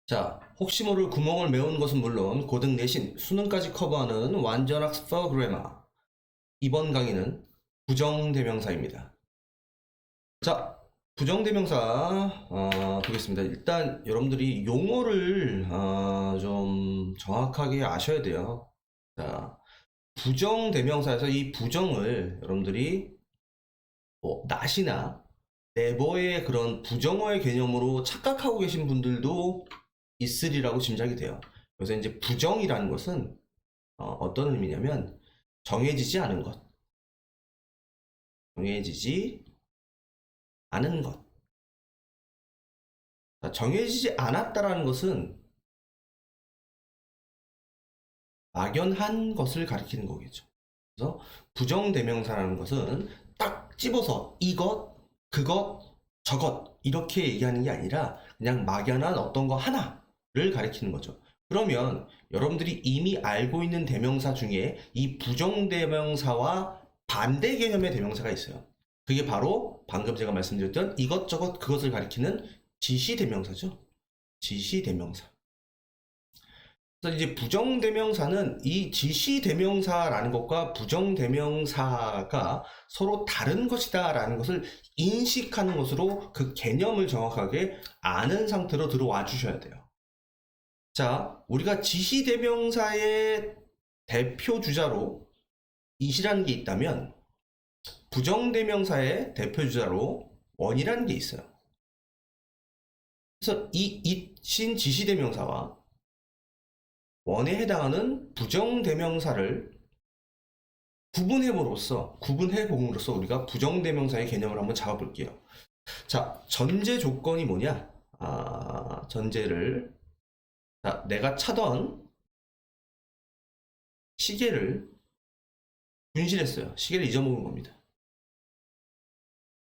자, 혹시 모를 구멍을 메우는 것은 물론 고등 내신, 수능까지 커버하는 완전 학습 for grammar. 이번 강의는 부정대명사입니다. 자, 부정대명사 보겠습니다. 일단 여러분들이 용어를 좀 정확하게 아셔야 돼요. 자, 부정대명사에서 이 부정을 여러분들이 not이나 never의 그런 부정어의 개념으로 착각하고 계신 분들도 있으리라고 짐작이 돼요. 그래서 이제 부정이라는 것은 어떤 의미냐면 정해지지 않은 것, 정해지지 않은 것. 정해지지 않았다라는 것은 막연한 것을 가리키는 거겠죠. 그래서 부정대명사라는 것은 딱 집어서 이것, 그것, 저것 이렇게 얘기하는 게 아니라 그냥 막연한 어떤 거 하나를 가리키는 거죠. 그러면 여러분들이 이미 알고 있는 대명사 중에 이 부정대명사와 반대 개념의 대명사가 있어요. 그게 바로 방금 제가 말씀드렸던 이것저것 그것을 가리키는 지시대명사죠. 지시대명사. 그래서 이제 부정대명사는 이 지시대명사라는 것과 부정대명사가 서로 다른 것이다 라는 것을 인식하는 것으로 그 개념을 정확하게 아는 상태로 들어와 주셔야 돼요. 자, 우리가 지시대명사의 대표 주자로 it이라는 게 있다면 부정대명사의 대표 주자로 one이라는 게 있어요. 그래서 이 it인 지시대명사와 one에 해당하는 부정대명사를 구분해봄으로써 우리가 부정대명사의 개념을 한번 잡아볼게요. 자, 전제 조건이 뭐냐? 전제를 자, 내가 차던 시계를 분실했어요. 시계를 잊어먹은 겁니다.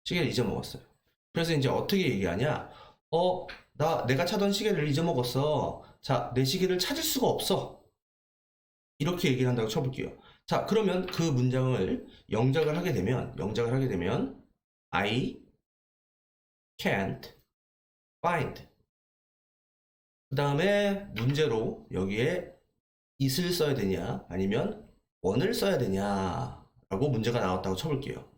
시계를 잊어먹었어요. 그래서 이제 어떻게 얘기하냐? 내가 차던 시계를 잊어먹었어. 자, 내 시계를 찾을 수가 없어. 이렇게 얘기를 한다고 쳐볼게요. 자, 그러면 그 문장을 영작을 하게 되면 I can't find. 그 다음에 문제로 여기에 it을 써야 되냐 아니면 one을 써야 되냐 라고 문제가 나왔다고 쳐볼게요.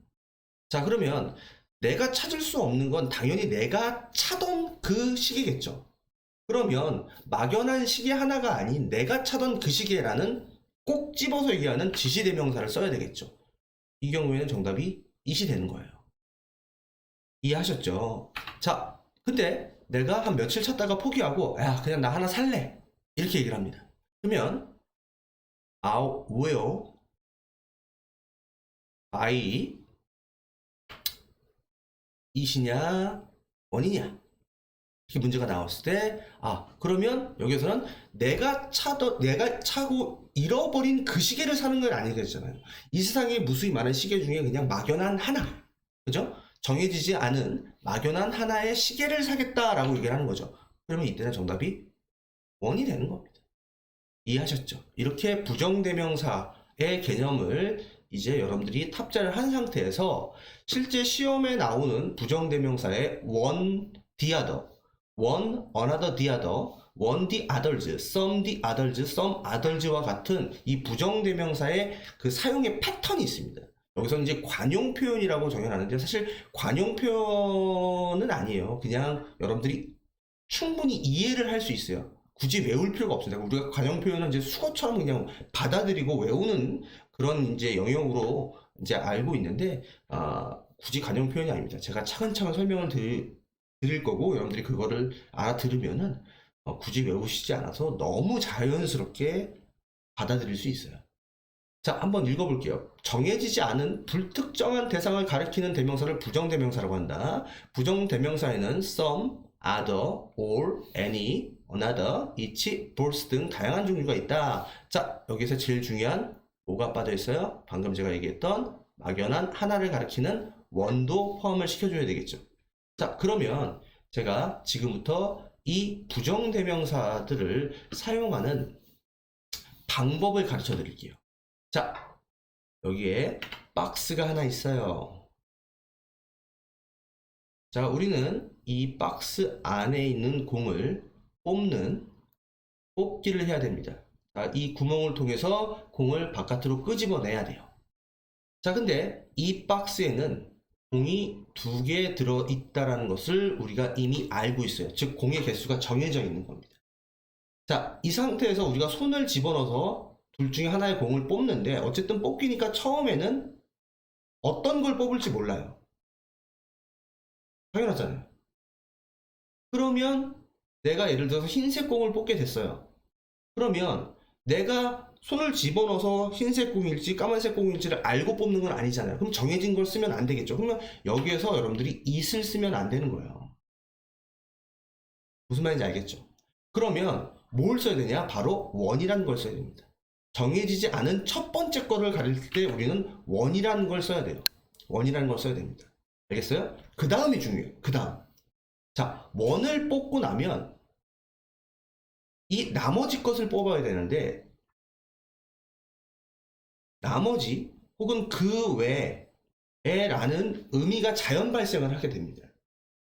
자, 그러면 내가 찾을 수 없는 건 당연히 내가 차던 그 시계겠죠. 그러면 막연한 시계 하나가 아닌 내가 차던 그 시계라는 꼭 집어서 얘기하는 지시대명사를 써야 되겠죠. 이 경우에는 정답이 it이 되는 거예요. 이해하셨죠? 자, 근데 내가 한 며칠 찾다가 포기하고 그냥 나 하나 살래 이렇게 얘기를 합니다. 그러면 I will buy it이냐 one이냐 이렇게 문제가 나왔을 때 그러면 여기서는 내가 차고 잃어버린 그 시계를 사는 건 아니겠잖아요. 이 세상에 무수히 많은 시계 중에 그냥 막연한 하나, 그죠? 정해지지 않은 막연한 하나의 시계를 사겠다라고 얘기를 하는 거죠. 그러면 이때는 정답이 one이 되는 겁니다. 이해하셨죠? 이렇게 부정대명사의 개념을 이제 여러분들이 탑재를 한 상태에서 실제 시험에 나오는 부정대명사의 one, the other, one, another, the other, one, the others, some, the others, some others와 같은 이 부정대명사의 그 사용의 패턴이 있습니다. 여기서 이제 관용 표현이라고 정의하는데 사실 관용 표현은 아니에요. 그냥 여러분들이 충분히 이해를 할 수 있어요. 굳이 외울 필요가 없습니다. 우리가 관용 표현은 이제 수거처럼 그냥 받아들이고 외우는 그런 이제 영역으로 이제 알고 있는데 굳이 관용 표현이 아닙니다. 제가 차근차근 설명을 드릴 거고 여러분들이 그거를 알아들으면은 굳이 외우시지 않아서 너무 자연스럽게 받아들일 수 있어요. 자, 한번 읽어볼게요. 정해지지 않은 불특정한 대상을 가리키는 대명사를 부정대명사라고 한다. 부정대명사에는 some, other, all, any, another, each, both 등 다양한 종류가 있다. 자, 여기서 제일 중요한 뭐가 빠져 있어요? 방금 제가 얘기했던 막연한 하나를 가리키는 one도 포함을 시켜줘야 되겠죠. 자, 그러면 제가 지금부터 이 부정대명사들을 사용하는 방법을 가르쳐 드릴게요. 자, 여기에 박스가 하나 있어요. 자, 우리는 이 박스 안에 있는 공을 뽑기를 해야 됩니다. 자, 이 구멍을 통해서 공을 바깥으로 끄집어내야 돼요. 자, 근데 이 박스에는 공이 2개 들어있다는 것을 우리가 이미 알고 있어요. 즉, 공의 개수가 정해져 있는 겁니다. 자, 이 상태에서 우리가 손을 집어넣어서 둘 중에 하나의 공을 뽑는데, 어쨌든 뽑기니까 처음에는 어떤 걸 뽑을지 몰라요. 당연하잖아요. 그러면 내가 예를 들어서 흰색 공을 뽑게 됐어요. 그러면 내가 손을 집어넣어서 흰색 공일지 까만색 공일지를 알고 뽑는 건 아니잖아요. 그럼 정해진 걸 쓰면 안 되겠죠. 그러면 여기에서 여러분들이 it을 쓰면 안 되는 거예요. 무슨 말인지 알겠죠? 그러면 뭘 써야 되냐? 바로 원이라는 걸 써야 됩니다. 정해지지 않은 첫 번째 거를 가릴 때 우리는 원이라는 걸 써야 돼요. 원이라는 걸 써야 됩니다. 알겠어요? 그 다음이 중요해요. 그 다음. 자, 원을 뽑고 나면 이 나머지 것을 뽑아야 되는데, 나머지 혹은 그 외에 라는 의미가 자연 발생을 하게 됩니다.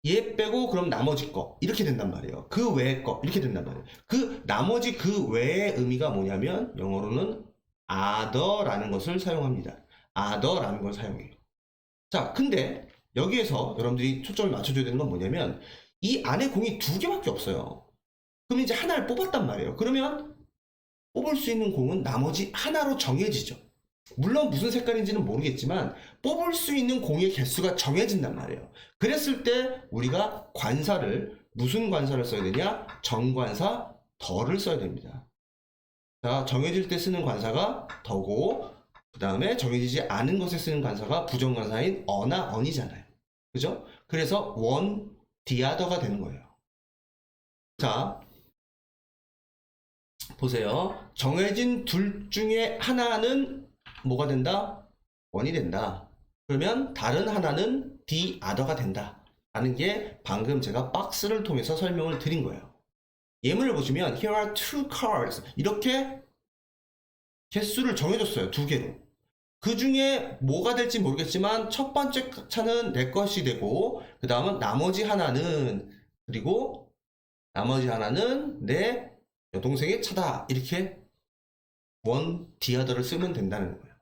얘 빼고 그럼 나머지 거 이렇게 된단 말이에요. 그 외의 거 이렇게 된단 말이에요. 그 나머지 그 외의 의미가 뭐냐면 영어로는 other라는 것을 사용합니다. other라는 걸 사용해요. 자, 근데 여기에서 여러분들이 초점을 맞춰줘야 되는 건 뭐냐면 이 안에 공이 2개밖에 없어요. 그럼 이제 하나를 뽑았단 말이에요. 그러면 뽑을 수 있는 공은 나머지 하나로 정해지죠. 물론 무슨 색깔인지는 모르겠지만 뽑을 수 있는 공의 개수가 정해진단 말이에요. 그랬을 때 우리가 무슨 관사를 써야 되냐? 정관사 더를 써야 됩니다. 자, 정해질 때 쓰는 관사가 더고, 그 다음에 정해지지 않은 것에 쓰는 관사가 부정관사인 어나 언이잖아요. 그죠? 그래서 원, 디아더가 되는 거예요. 자, 보세요. 정해진 둘 중에 하나는 뭐가 된다? 원이 된다. 그러면 다른 하나는 the other가 된다 라는 게 방금 제가 박스를 통해서 설명을 드린 거예요. 예문을 보시면 here are 2 cards 이렇게 개수를 정해줬어요. 2개로. 그 중에 뭐가 될지 모르겠지만 첫 번째 차는 내 것이 되고, 그 다음은 나머지 하나는, 그리고 나머지 하나는 내 여동생의 차다. 이렇게 원, the other를 쓰면 된다는 거예요.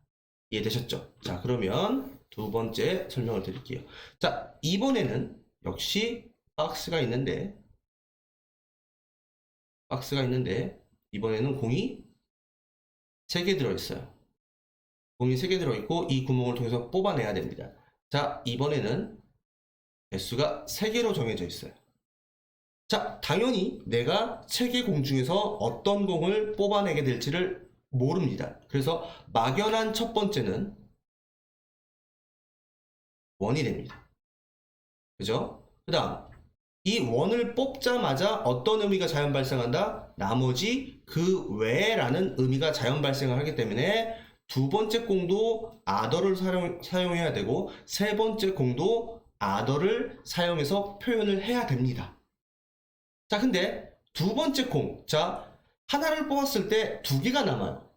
이해되셨죠? 자, 그러면 두 번째 설명을 드릴게요. 자, 이번에는 역시 박스가 있는데 이번에는 공이 3개 들어있어요. 공이 3개 들어있고 이 구멍을 통해서 뽑아내야 됩니다. 자, 이번에는 개수가 3개로 정해져 있어요. 자, 당연히 내가 3개 공 중에서 어떤 공을 뽑아내게 될지를 모릅니다. 그래서 막연한 첫 번째는 원이 됩니다. 그죠? 그 다음, 이 원을 뽑자마자 어떤 의미가 자연 발생한다? 나머지 그 외라는 의미가 자연 발생을 하기 때문에 두 번째 공도 other를 사용해야 되고, 세 번째 공도 other를 사용해서 표현을 해야 됩니다. 자, 근데 두 번째 공, 자, 하나를 뽑았을 때 2개가 남아요.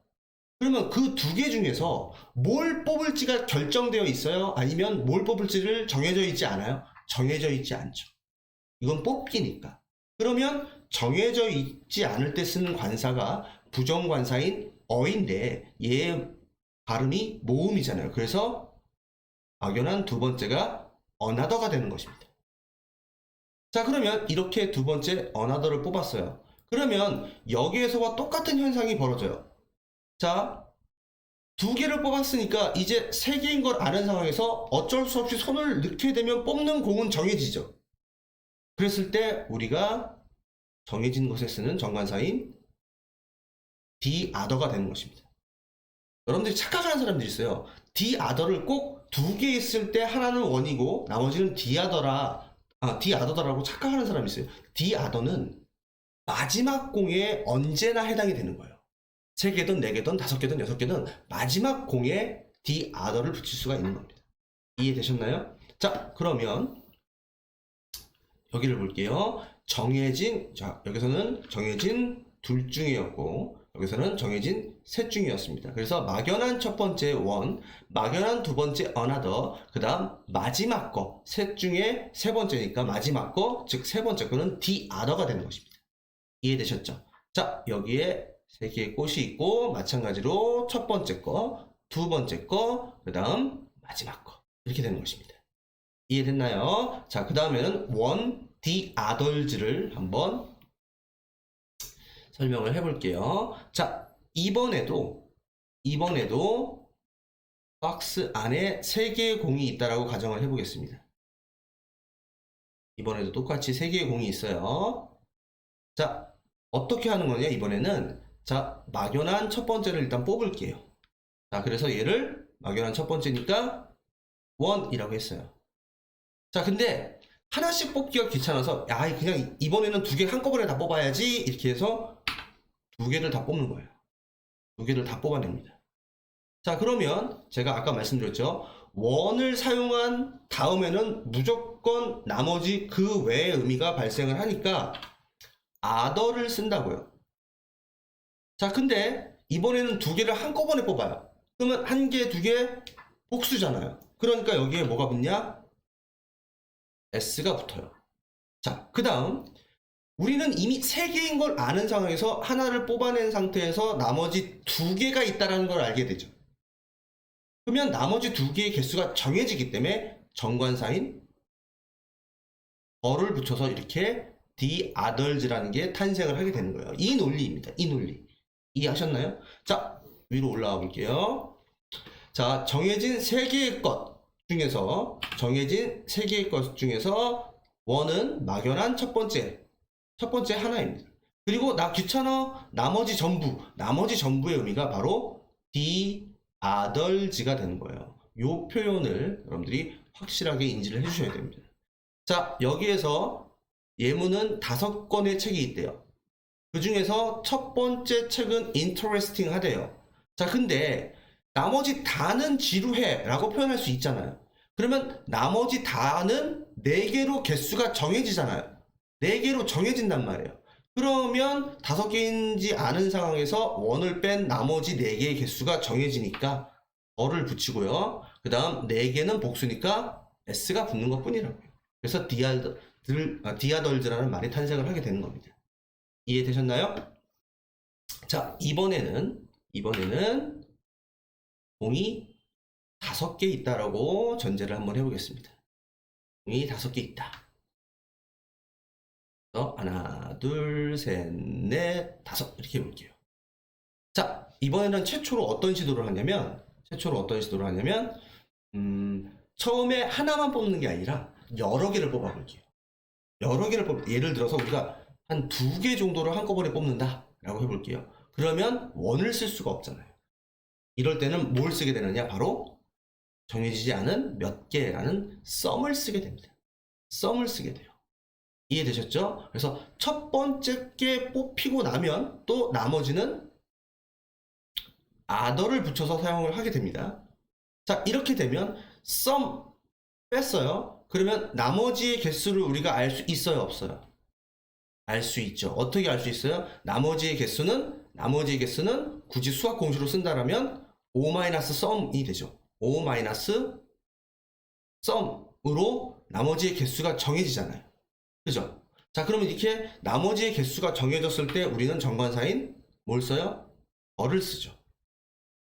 그러면 그 2개 중에서 뭘 뽑을지가 결정되어 있어요? 아니면 뭘 뽑을지를 정해져 있지 않아요? 정해져 있지 않죠. 이건 뽑기니까. 그러면 정해져 있지 않을 때 쓰는 관사가 부정관사인 어인데 얘의 발음이 모음이잖아요. 그래서 막연한 두 번째가 another가 되는 것입니다. 자, 그러면 이렇게 두 번째 another를 뽑았어요. 그러면 여기에서와 똑같은 현상이 벌어져요. 자, 2개를 뽑았으니까 이제 3개인 걸 아는 상황에서 어쩔 수 없이 손을 넣게 되면 뽑는 공은 정해지죠. 그랬을 때 우리가 정해진 것에 쓰는 정관사인 the other가 되는 것입니다. 여러분들이 착각하는 사람들이 있어요. the other를 꼭 2개 있을 때 하나는 원이고 나머지는 the other라고 착각하는 사람이 있어요. the other는 마지막 공에 언제나 해당이 되는 거예요. 3개든 4개든 5개든 6개든 마지막 공에 the other를 붙일 수가 있는 겁니다. 이해되셨나요? 자, 그러면 여기를 볼게요. 자, 여기서는 정해진 둘 중이었고, 여기서는 정해진 셋 중이었습니다. 그래서 막연한 첫 번째 one, 막연한 두 번째 another, 그 다음 마지막 거, 셋 중에 세 번째니까 마지막 거, 즉 세 번째 거는 the other가 되는 것입니다. 이해되셨죠? 자, 여기에 세 개의 꽃이 있고 마찬가지로 첫 번째 거, 두 번째 거, 그 다음 마지막 거 이렇게 되는 것입니다. 이해됐나요? 자, 그 다음에는 one, the others를 한번 설명을 해볼게요. 자, 이번에도 박스 안에 3개의 공이 있다라고 가정을 해보겠습니다. 이번에도 똑같이 3개의 공이 있어요. 자, 어떻게 하는 거냐, 이번에는. 자, 막연한 첫 번째를 일단 뽑을게요. 자, 그래서 얘를 막연한 첫 번째니까 1이라고 했어요. 자, 근데 하나씩 뽑기가 귀찮아서, 야, 그냥 이번에는 2개 한꺼번에 다 뽑아야지, 이렇게 해서 2개를 다 뽑는 거예요. 2개를 다 뽑아냅니다. 자, 그러면 제가 아까 말씀드렸죠. 원을 사용한 다음에는 무조건 나머지 그 외의 의미가 발생을 하니까 other를 쓴다고요. 자, 근데 이번에는 2개를 한꺼번에 뽑아요. 그러면 1개, 2개 복수잖아요. 그러니까 여기에 뭐가 붙냐? S가 붙어요. 자, 그 다음 우리는 이미 3개인 걸 아는 상황에서 하나를 뽑아낸 상태에서 나머지 2개가 있다는 걸 알게 되죠. 그러면 나머지 2개의 개수가 정해지기 때문에 정관사인 어를 붙여서 이렇게 the others라는 게 탄생을 하게 되는 거예요. 이 논리입니다. 이 논리. 이해하셨나요? 자, 위로 올라가 볼게요. 자, 정해진 3개의 것 중에서 원은 막연한 첫 번째 하나입니다. 그리고 나 귀찮아 나머지 전부의 의미가 바로 the others가 되는 거예요. 이 표현을 여러분들이 확실하게 인지를 해주셔야 됩니다. 자, 여기에서 예문은 5권의 책이 있대요. 그 중에서 첫 번째 책은 interesting 하대요. 자, 근데 나머지 다는 지루해 라고 표현할 수 있잖아요. 그러면 나머지 다는 4개로 개수가 정해지잖아요. 4개로 정해진단 말이에요. 그러면 5개인지 아는 상황에서 원을 뺀 나머지 4개의 개수가 정해지니까 어를 붙이고요. 그 다음 4개는 복수니까 S가 붙는 것 뿐이라고요. 그래서 디아덜즈라는 말이 탄생을 하게 되는 겁니다. 이해되셨나요? 자, 이번에는 공이 5개 있다라고 전제를 한번 해보겠습니다. 공이 5개 있다. 하나, 둘, 셋, 넷, 5 이렇게 해볼게요. 자, 이번에는 최초로 어떤 시도를 하냐면 처음에 하나만 뽑는 게 아니라 여러 개를 뽑아볼게요. 예를 들어서 우리가 한 2개 정도를 한꺼번에 뽑는다 라고 해볼게요. 그러면 원을 쓸 수가 없잖아요. 이럴 때는 뭘 쓰게 되느냐? 바로 정해지지 않은 몇 개라는 썸을 쓰게 됩니다. 썸을 쓰게 돼요. 이해되셨죠? 그래서 첫 번째 게 뽑히고 나면 또 나머지는 other를 붙여서 사용을 하게 됩니다. 자, 이렇게 되면 썸 뺐어요. 그러면 나머지의 개수를 우리가 알 수 있어요, 없어요? 알 수 있죠. 어떻게 알 수 있어요? 나머지의 개수는 굳이 수학 공식으로 쓴다라면 O-썸이 되죠. O-썸으로 나머지의 개수가 정해지잖아요. 그죠? 자, 그러면 이렇게 나머지의 개수가 정해졌을 때 우리는 정관사인 뭘 써요? 어를 쓰죠.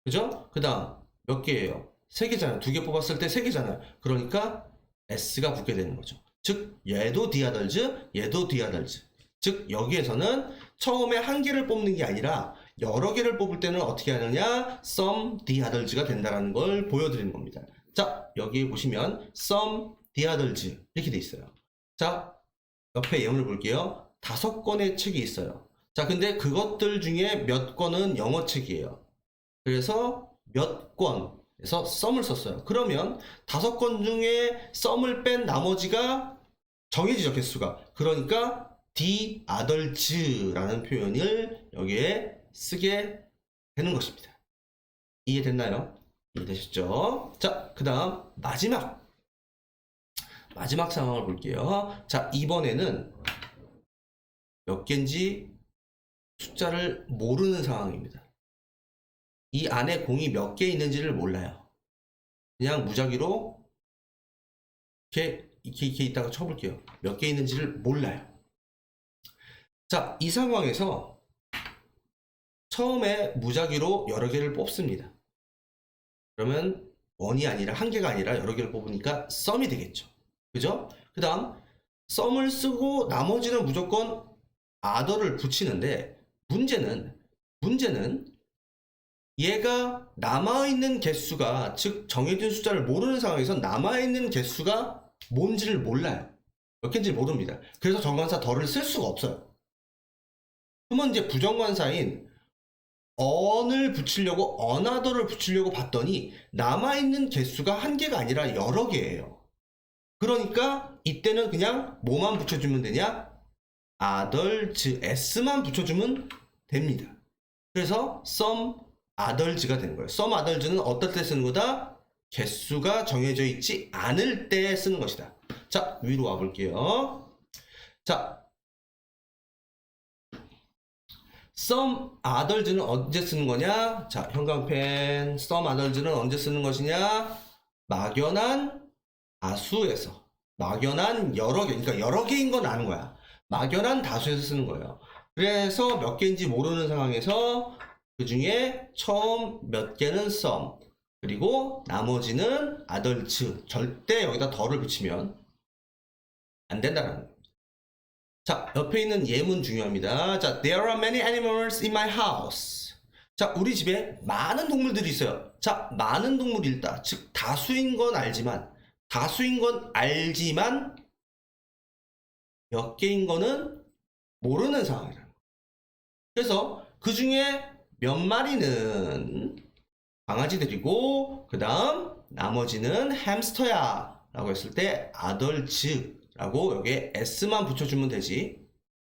그죠? 그 다음 몇 개예요? 3개잖아요. 2개 뽑았을 때 3개잖아요. 그러니까 S가 붙게 되는 거죠. 즉 얘도 디아덜즈, 얘도 디아덜즈. 즉 여기에서는 처음에 1개를 뽑는 게 아니라 여러 개를 뽑을 때는 어떻게 하느냐? some 디아덜즈가 된다는 걸 보여드리는 겁니다. 자, 여기 보시면 some 디아덜즈 이렇게 돼 있어요. 자, 옆에 예문을 볼게요. 5권의 책이 있어요. 자, 근데 그것들 중에 몇 권은 영어 책이에요. 그래서 몇 권에서 썸을 썼어요. 그러면 5권 중에 썸을 뺀 나머지가 정해지죠, 개수가. 그러니까 the others라는 표현을 여기에 쓰게 되는 것입니다. 이해됐나요? 이해되셨죠? 자, 그 다음 마지막 상황을 볼게요. 자, 이번에는 몇 개인지 숫자를 모르는 상황입니다. 이 안에 공이 몇 개 있는지를 몰라요. 그냥 무작위로 이렇게 있다가 쳐볼게요. 몇 개 있는지를 몰라요. 자, 이 상황에서 처음에 무작위로 여러 개를 뽑습니다. 그러면 원이 아니라 한 개가 아니라 여러 개를 뽑으니까 썸이 되겠죠. 그죠? 그 다음 썸을 쓰고 나머지는 무조건 other를 붙이는데 문제는 얘가 남아있는 개수가, 즉 정해진 숫자를 모르는 상황에서 남아있는 개수가 뭔지를 몰라요. 몇 개인지 모릅니다. 그래서 정관사 덜을 쓸 수가 없어요. 그러면 이제 부정관사인 on을 붙이려고 another를 붙이려고 봤더니 남아있는 개수가 한 개가 아니라 여러 개예요. 그러니까 이때는 그냥 뭐만 붙여주면 되냐? others, s만 붙여주면 됩니다. 그래서 some others가 되는 거예요. some others는 어떨 때 쓰는 거다? 개수가 정해져 있지 않을 때 쓰는 것이다. 자, 위로 와볼게요. 자, some others는 언제 쓰는 거냐? 자, 형광펜 some others는 언제 쓰는 것이냐? 막연한 다수에서, 막연한 여러 개, 그러니까 여러 개인 건 아는 거야. 막연한 다수에서 쓰는 거예요. 그래서 몇 개인지 모르는 상황에서 그 중에 처음 몇 개는 some, 그리고 나머지는 others. 절대 여기다 덜을 붙이면 안 된다는 거예요. 자, 옆에 있는 예문 중요합니다. 자, there are many animals in my house. 자, 우리 집에 많은 동물들이 있어요. 자, 많은 동물이 있다. 즉, 다수인 건 알지만 몇 개인 거는 모르는 상황이라는 거예요. 그래서 그 중에 몇 마리는 강아지들이고, 그 다음 나머지는 햄스터야 라고 했을 때 adults 라고 여기에 s만 붙여주면 되지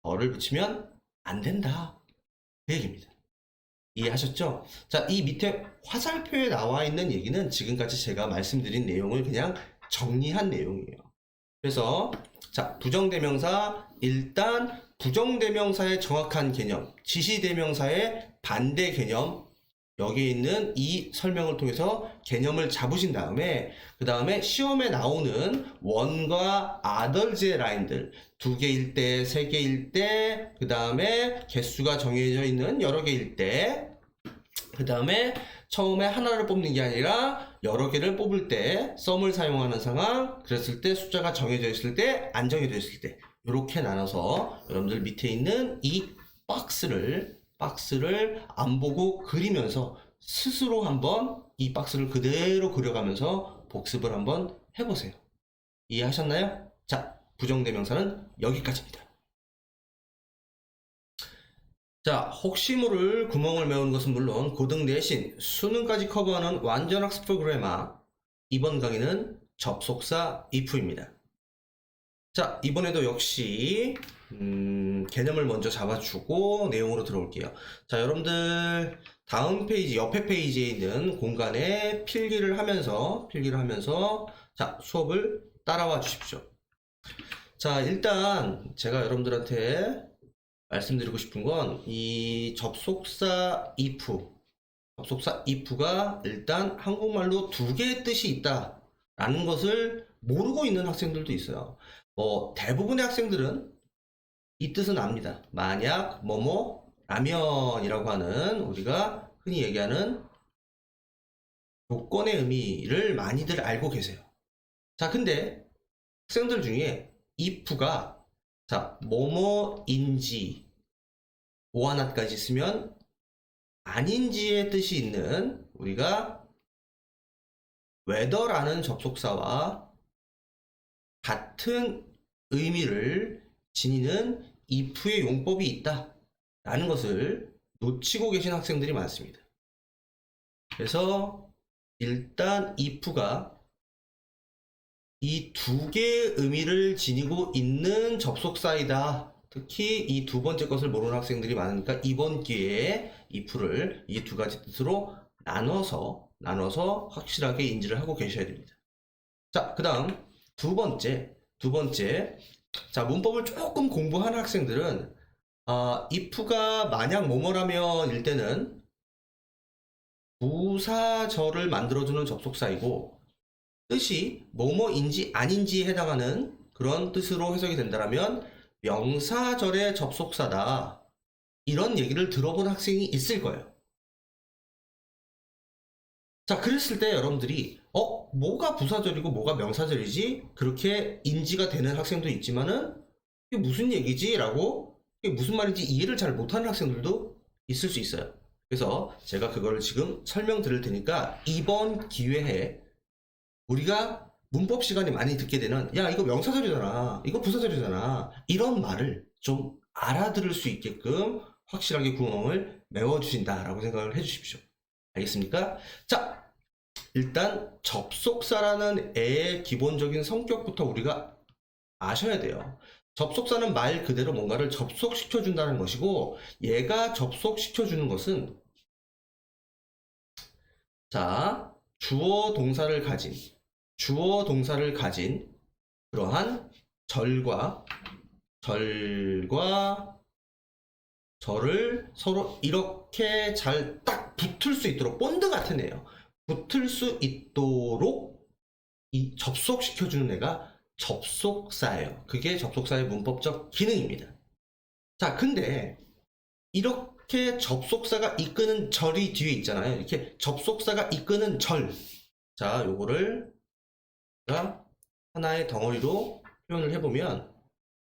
덜을 붙이면 안 된다, 그 얘기입니다. 이해하셨죠? 자, 이 밑에 화살표에 나와 있는 얘기는 지금까지 제가 말씀드린 내용을 그냥 정리한 내용이에요. 그래서 자, 부정대명사, 일단 부정대명사의 정확한 개념, 지시대명사의 반대 개념, 여기에 있는 이 설명을 통해서 개념을 잡으신 다음에 그 다음에 시험에 나오는 원과 others의 라인들, 2개일 때, 3개일 때, 그 다음에 개수가 정해져 있는 여러 개일 때, 그 다음에 처음에 하나를 뽑는 게 아니라 여러 개를 뽑을 때 썸을 사용하는 상황, 그랬을 때 숫자가 정해져 있을 때, 안 정해져 있을 때, 이렇게 나눠서 여러분들 밑에 있는 이 박스를 안 보고 그리면서 스스로 한번 이 박스를 그대로 그려가면서 복습을 한번 해보세요. 이해하셨나요? 자, 부정대명사는 여기까지입니다. 자, 혹시 모를 구멍을 메우는 것은 물론 고등 내신, 수능까지 커버하는 완전 학습 프로그래머, 이번 강의는 접속사 if입니다. 자, 이번에도 역시 개념을 먼저 잡아주고 내용으로 들어올게요. 자, 여러분들 다음 페이지, 옆에 페이지에 있는 공간에 필기를 하면서 자, 수업을 따라와 주십시오. 자, 일단 제가 여러분들한테 말씀드리고 싶은 건 이 접속사 if가 일단 한국말로 2개의 뜻이 있다라는 것을 모르고 있는 학생들도 있어요. 대부분의 학생들은 이 뜻은 압니다. 만약 뭐뭐 라면이라고 하는 우리가 흔히 얘기하는 조건의 의미를 많이들 알고 계세요. 자, 근데 학생들 중에 if가 자, 뭐뭐인지 뭐 하나까지 쓰면 아닌지의 뜻이 있는 우리가 whether라는 접속사와 같은 의미를 지니는 if의 용법이 있다 라는 것을 놓치고 계신 학생들이 많습니다. 그래서 일단 if가 이 2개의 의미를 지니고 있는 접속사이다. 특히 이 두 번째 것을 모르는 학생들이 많으니까 이번 기회에 if를 이 2가지 뜻으로 나눠서 확실하게 인지를 하고 계셔야 됩니다. 자, 그 다음 두 번째. 자, 문법을 조금 공부한 학생들은 if가 만약 뭐뭐라면 일 때는 부사절을 만들어주는 접속사이고 뜻이 뭐뭐인지 아닌지에 해당하는 그런 뜻으로 해석이 된다면 명사절의 접속사다. 이런 얘기를 들어본 학생이 있을 거예요. 자, 그랬을 때 여러분들이 뭐가 부사절이고 뭐가 명사절이지? 그렇게 인지가 되는 학생도 있지만은 이게 무슨 얘기지? 라고 이게 무슨 말인지 이해를 잘 못하는 학생들도 있을 수 있어요. 그래서 제가 그걸 지금 설명드릴 테니까 이번 기회에 우리가 문법 시간이 많이 듣게 되는 야 이거 명사절이잖아 이거 부사절이잖아 이런 말을 좀 알아들을 수 있게끔 확실하게 구멍을 메워주신다라고 생각을 해주십시오. 알겠습니까? 자, 일단 접속사라는 애의 기본적인 성격부터 우리가 아셔야 돼요. 접속사는 말 그대로 뭔가를 접속시켜준다는 것이고 얘가 접속시켜주는 것은 자, 주어 동사를 가진 그러한 절과 절을 서로 이렇게 잘 딱 붙을 수 있도록 본드 같은 애예요. 붙을 수 있도록 이 접속시켜주는 애가 접속사예요. 그게 접속사의 문법적 기능입니다. 자, 근데 이렇게 접속사가 이끄는 절이 뒤에 있잖아요. 이렇게 접속사가 이끄는 절. 자, 요거를 하나의 덩어리로 표현을 해보면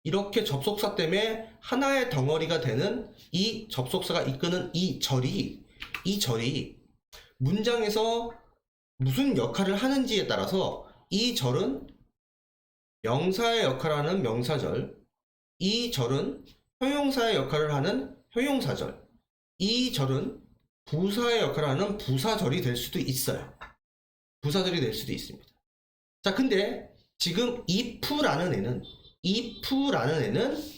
이렇게 접속사 때문에 하나의 덩어리가 되는 이 접속사가 이끄는 이 절이 문장에서 무슨 역할을 하는지에 따라서 이 절은 명사의 역할을 하는 명사절, 이 절은 형용사의 역할을 하는 형용사절, 이 절은 부사의 역할을 하는 부사절이 될 수도 있어요. 부사절이 될 수도 있습니다. 자, 근데 지금 if라는 애는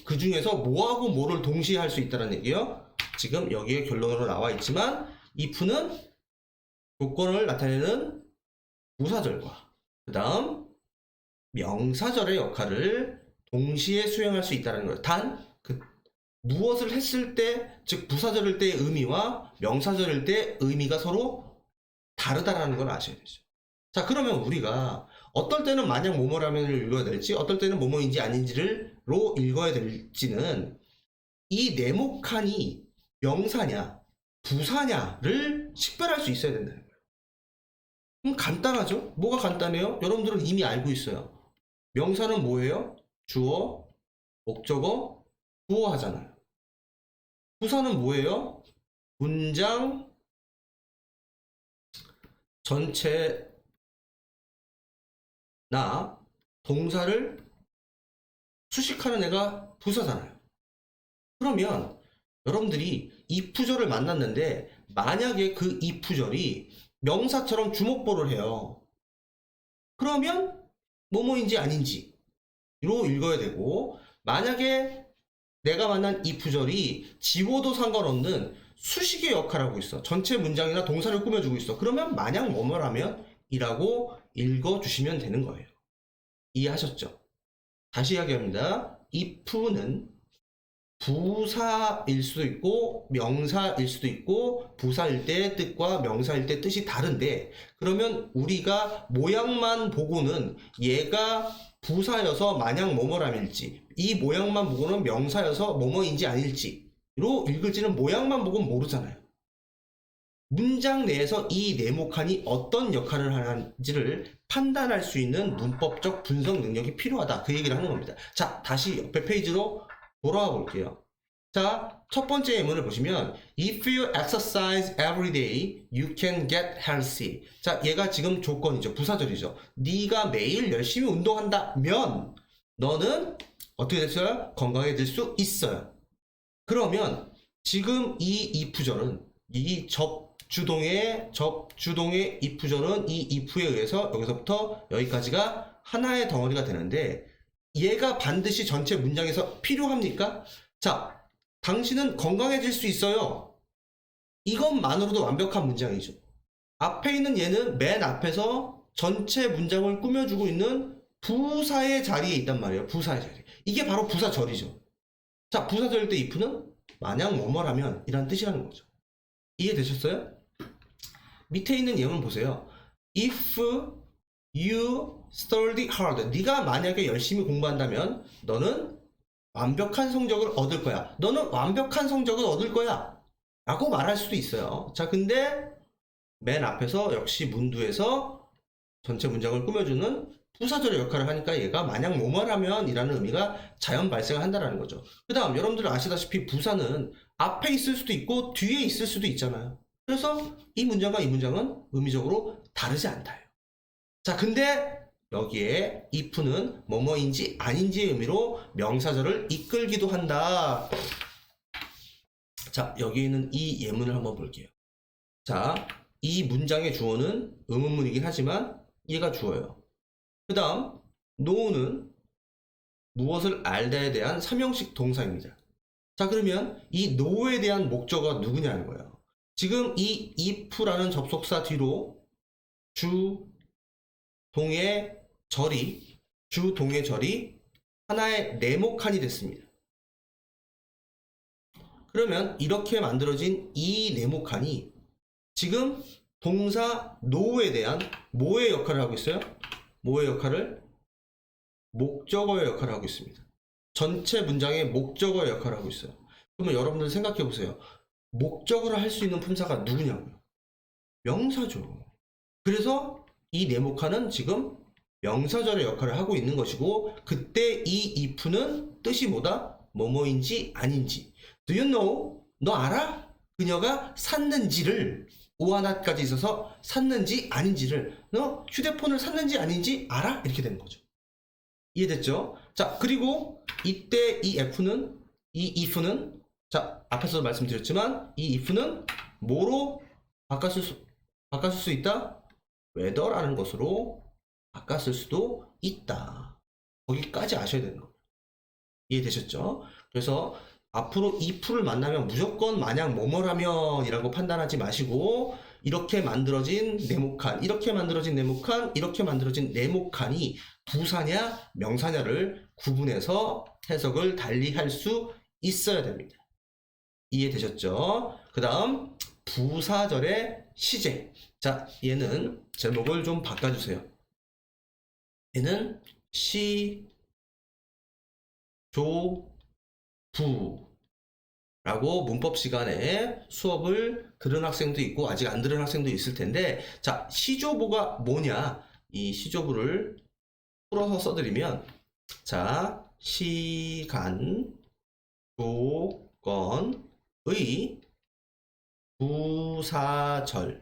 그 중에서 뭐하고 뭐를 동시에 할 수 있다는 얘기예요. 지금 여기에 결론으로 나와 있지만 if는 조건을 나타내는 부사절과 그 다음 명사절의 역할을 동시에 수행할 수 있다는 거예요. 단 무엇을 했을 때, 즉 부사절일 때의 의미와 명사절일 때의 의미가 서로 다르다라는 걸 아셔야 되죠. 자, 그러면 우리가 어떨 때는 만약 뭐뭐라면을 읽어야 될지 어떨 때는 뭐뭐인지 아닌지로 읽어야 될지는 이 네모칸이 명사냐 부사냐를 식별할 수 있어야 된다는 거예요. 그럼 간단하죠? 뭐가 간단해요? 여러분들은 이미 알고 있어요. 명사는 뭐예요? 주어, 목적어, 부어 하잖아요. 부사는 뭐예요? 문장 전체나 동사를 수식하는 애가 부사잖아요. 그러면 여러분들이 if절을 만났는데 만약에 그 if절이 명사처럼 주목보를 해요. 그러면 뭐뭐인지 아닌지로 읽어야 되고 만약에 내가 만난 if절이 지워도 상관없는 수식의 역할을 하고 있어. 전체 문장이나 동사를 꾸며주고 있어. 그러면 만약 뭐뭐라면 이라고 읽어주시면 되는 거예요. 이해하셨죠? 다시 이야기합니다. if는 부사일 수도 있고 명사일 수도 있고 부사일 때 뜻과 명사일 때 뜻이 다른데 그러면 우리가 모양만 보고는 얘가 부사여서 만약 뭐뭐람일지 이 모양만 보고는 명사여서 뭐뭐인지 아닐지로 읽을지는 모양만 보고는 모르잖아요. 문장 내에서 이 네모칸이 어떤 역할을 하는지를 판단할 수 있는 문법적 분석 능력이 필요하다. 그 얘기를 하는 겁니다. 자, 다시 옆에 페이지로 돌아와 볼게요. 자, 첫 번째 예문을 보시면 If you exercise every day, you can get healthy. 자, 얘가 지금 조건이죠. 부사절이죠. 네가 매일 열심히 운동한다면 너는 어떻게 됐어요? 건강해질 수 있어요. 그러면 지금 이 if절은 이 접주동의 if절은 이 if에 의해서 여기서부터 여기까지가 하나의 덩어리가 되는데 얘가 반드시 전체 문장에서 필요합니까? 자, 당신은 건강해질 수 있어요. 이것만으로도 완벽한 문장이죠. 앞에 있는 얘는 맨 앞에서 전체 문장을 꾸며주고 있는 부사의 자리에 있단 말이에요. 부사의 자리. 이게 바로 부사절이죠. 자, 부사절일 때 if는 만약 뭐뭐라면 이란 뜻이라는 거죠. 이해되셨어요? 밑에 있는 예문 보세요. If you study hard. 네가 만약에 열심히 공부한다면 너는 완벽한 성적을 얻을 거야. 너는 완벽한 성적을 얻을 거야. 라고 말할 수도 있어요. 자, 근데 맨 앞에서 역시 문두에서 전체 문장을 꾸며주는 부사절의 역할을 하니까 얘가 만약 뭐뭐라면 이라는 의미가 자연 발생을 한다는 거죠. 그 다음 여러분들 아시다시피 부사는 앞에 있을 수도 있고 뒤에 있을 수도 있잖아요. 그래서 이 문장과 이 문장은 의미적으로 다르지 않다요. 자, 근데 여기에 if는 뭐뭐인지 아닌지의 의미로 명사절을 이끌기도 한다. 자, 여기 있는 이 예문을 한번 볼게요. 자, 이 문장의 주어는 의문문이긴 하지만 얘가 주어예요. 그 다음 know는 무엇을 알다에 대한 삼형식 동사입니다. 자, 그러면 이 know에 대한 목적어가 누구냐는 거예요. 지금 이 if라는 접속사 뒤로 주 동의 절이 하나의 네모칸이 됐습니다. 그러면 이렇게 만들어진 이 네모칸이 지금 동사 know에 대한 뭐의 역할을 하고 있어요? 뭐의 역할을? 목적어의 역할을 하고 있습니다. 전체 문장의 목적어의 역할을 하고 있어요. 그러면 여러분들 생각해 보세요. 목적어를 할 수 있는 품사가 누구냐고요? 명사죠. 그래서 이 네모칸은 지금 명사절의 역할을 하고 있는 것이고, 그때 이 if는 뜻이 뭐다? 뭐뭐인지 아닌지. Do you know? 너 알아? 그녀가 샀는지를 오하나까지 있어서 샀는지 아닌지를, 너 휴대폰을 샀는지 아닌지 알아? 이렇게 되는 거죠. 이해됐죠? 자, 그리고 이때 이 if는 자, 앞에서도 말씀드렸지만 이 if는 뭐로 바꿨을 수 있다? whether라는 것으로 바꿨을 수도 있다. 거기까지 아셔야 되는 거예요. 이해되셨죠? 그래서 앞으로 if를 만나면 무조건 만약 뭐뭐라면 이라고 판단하지 마시고, 이렇게 만들어진 네모칸, 이렇게 만들어진 네모칸, 이렇게 만들어진 네모칸이 부사냐 명사냐를 구분해서 해석을 달리 할 수 있어야 됩니다. 이해되셨죠? 그 다음 부사절의 시제. 자, 얘는 제목을 좀 바꿔주세요. 얘는 시, 조, 부 라고 문법 시간에 수업을 들은 학생도 있고 아직 안 들은 학생도 있을 텐데, 자, 시조부가 뭐냐? 이 시조부를 풀어서 써드리면, 자, 시간, 조건의 부사절에서는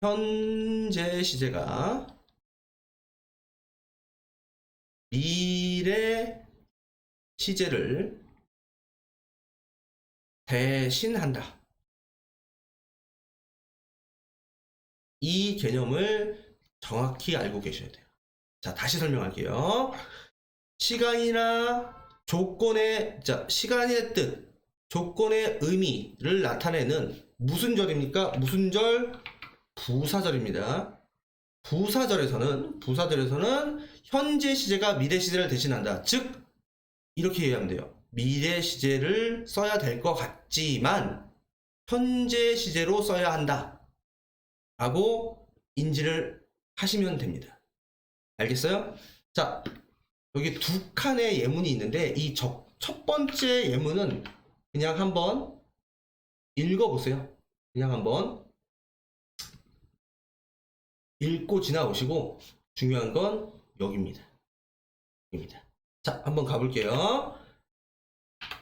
현재 시제가 미래 시제를 대신한다. 이 개념을 정확히 알고 계셔야 돼요. 자, 다시 설명할게요. 시간이나 조건의, 자, 시간의 뜻, 조건의 의미를 나타내는 무슨 절입니까? 무슨 절? 부사절입니다. 부사절에서는 현재 시제가 미래 시제를 대신한다. 즉, 이렇게 이해하면 돼요. 미래 시제를 써야 될 것 같지만 현재 시제로 써야 한다 라고 인지를 하시면 됩니다. 알겠어요? 자, 여기 두 칸의 예문이 있는데 이 첫 번째 예문은 그냥 한번 읽어보세요. 그냥 한번 읽고 지나오시고, 중요한 건 여기입니다. 자, 한번 가볼게요.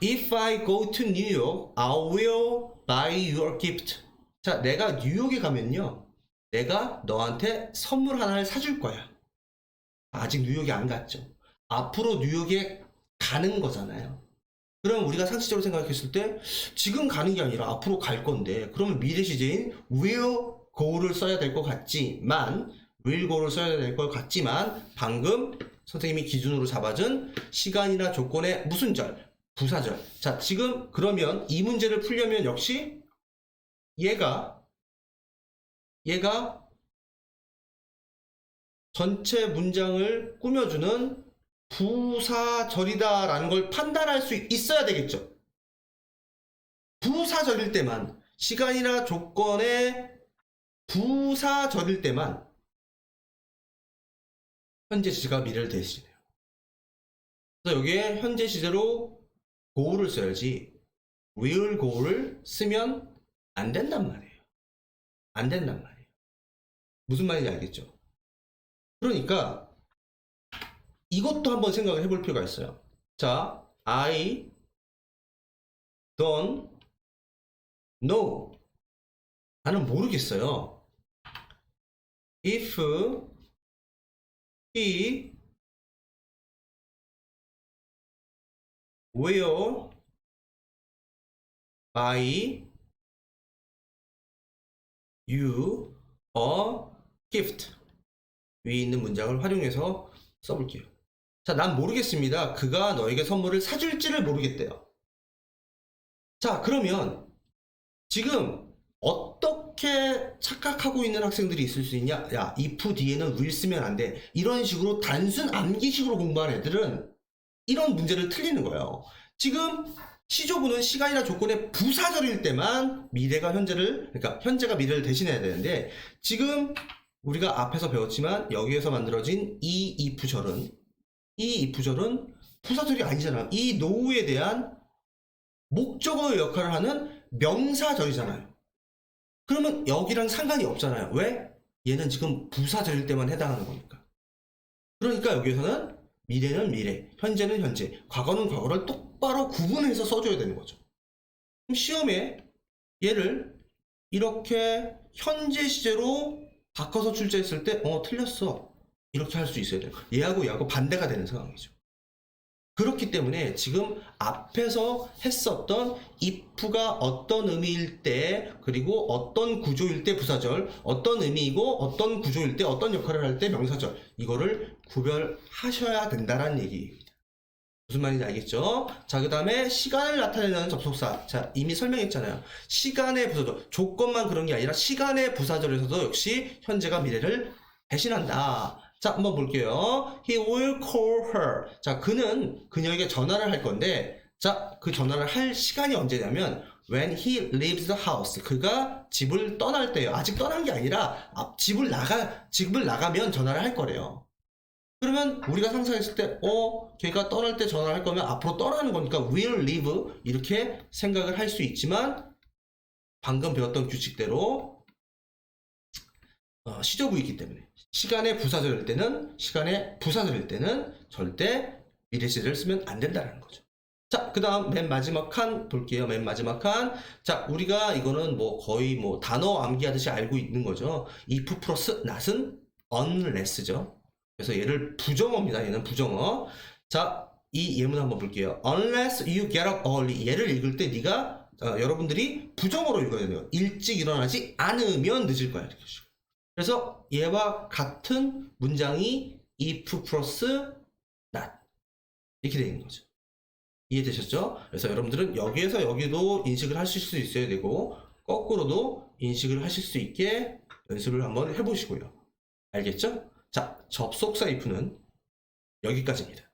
If I go to New York, I will buy your gift. 자, 내가 뉴욕에 가면요, 내가 너한테 선물 하나를 사줄 거야. 아직 뉴욕에 안 갔죠. 앞으로 뉴욕에 가는 거잖아요. 그럼 우리가 상식적으로 생각했을 때 지금 가는 게 아니라 앞으로 갈 건데, 그러면 미래 시제인 will go를 써야 될 것 같지만, 방금 선생님이 기준으로 잡아준 시간이나 조건의 무슨 절? 부사절. 자, 지금 그러면 이 문제를 풀려면 역시 얘가 전체 문장을 꾸며주는 부사절이다라는 걸 판단할 수 있어야 되겠죠. 부사절일 때만, 시간이나 조건에 부사절일 때만 현재 시제가 미래를 대신해요. 그래서 여기에 현재 시제로 go를 써야지 will go를 쓰면 안 된단 말이에요. 안 된단 말이에요. 무슨 말인지 알겠죠? 그러니까 이것도 한번 생각을 해볼 필요가 있어요. 자, I don't know. 나는 모르겠어요. If he will buy you a gift. 위에 있는 문장을 활용해서 써볼게요. 자, 난 모르겠습니다. 그가 너에게 선물을 사줄지를 모르겠대요. 자, 그러면 지금 어떻게 착각하고 있는 학생들이 있을 수 있냐? 야, if 뒤에는 will 쓰면 안 돼. 이런 식으로 단순 암기식으로 공부하는 애들은 이런 문제를 틀리는 거예요. 지금 시조부는 시간이나 조건의 부사절일 때만 미래가 현재를, 그러니까 현재가 미래를 대신해야 되는데, 지금 우리가 앞에서 배웠지만 여기에서 만들어진 이 if절은 부사절이 아니잖아요. 이 노우에 대한 목적어의 역할을 하는 명사절이잖아요. 그러면 여기랑 상관이 없잖아요. 왜? 얘는 지금 부사절일 때만 해당하는 거니까. 그러니까 여기에서는 미래는 미래, 현재는 현재, 과거는 과거를 똑바로 구분해서 써줘야 되는 거죠. 그럼 시험에 얘를 이렇게 현재 시제로 바꿔서 출제했을 때 틀렸어. 이렇게 할 수 있어야 돼요. 얘하고 반대가 되는 상황이죠. 그렇기 때문에 지금 앞에서 했었던 if가 어떤 의미일 때, 그리고 어떤 구조일 때 부사절, 어떤 의미이고 어떤 구조일 때 어떤 역할을 할 때 명사절, 이거를 구별하셔야 된다는 얘기입니다. 무슨 말인지 알겠죠? 자, 그 다음에 시간을 나타내는 접속사. 자, 이미 설명했잖아요. 시간의 부사절, 조건만 그런 게 아니라 시간의 부사절에서도 역시 현재가 미래를 대신한다. 자, 한번 볼게요. He will call her. 자, 그는 그녀에게 전화를 할 건데, 자, 그 전화를 할 시간이 언제냐면 when he leaves the house. 그가 집을 떠날 때예요. 아직 떠난 게 아니라 집을 나가면 전화를 할 거래요. 그러면 우리가 상상했을 때 걔가 떠날 때 전화를 할 거면 앞으로 떠나는 거니까 will leave 이렇게 생각을 할 수 있지만, 방금 배웠던 규칙대로 시조부이기 때문에 시간의 부사절일 때는 절대 미래 시제를 쓰면 안 된다는 거죠. 자, 그 다음 맨 마지막 칸 볼게요. 맨 마지막 칸. 자, 우리가 이거는 거의 단어 암기하듯이 알고 있는 거죠. if 플러스 not은 unless죠. 그래서 얘를 부정어입니다. 얘는 부정어. 자, 이 예문 한번 볼게요. Unless you get up early. 얘를 읽을 때 네가 여러분들이 부정어로 읽어야 돼요. 일찍 일어나지 않으면 늦을 거야. 이렇게. 그래서 얘와 같은 문장이 if 플러스 not 이렇게 되어 있는 거죠. 이해되셨죠? 그래서 여러분들은 여기에서 여기도 인식을 하실 수 있어야 되고, 거꾸로도 인식을 하실 수 있게 연습을 한번 해보시고요. 알겠죠? 자, 접속사 if는 여기까지입니다.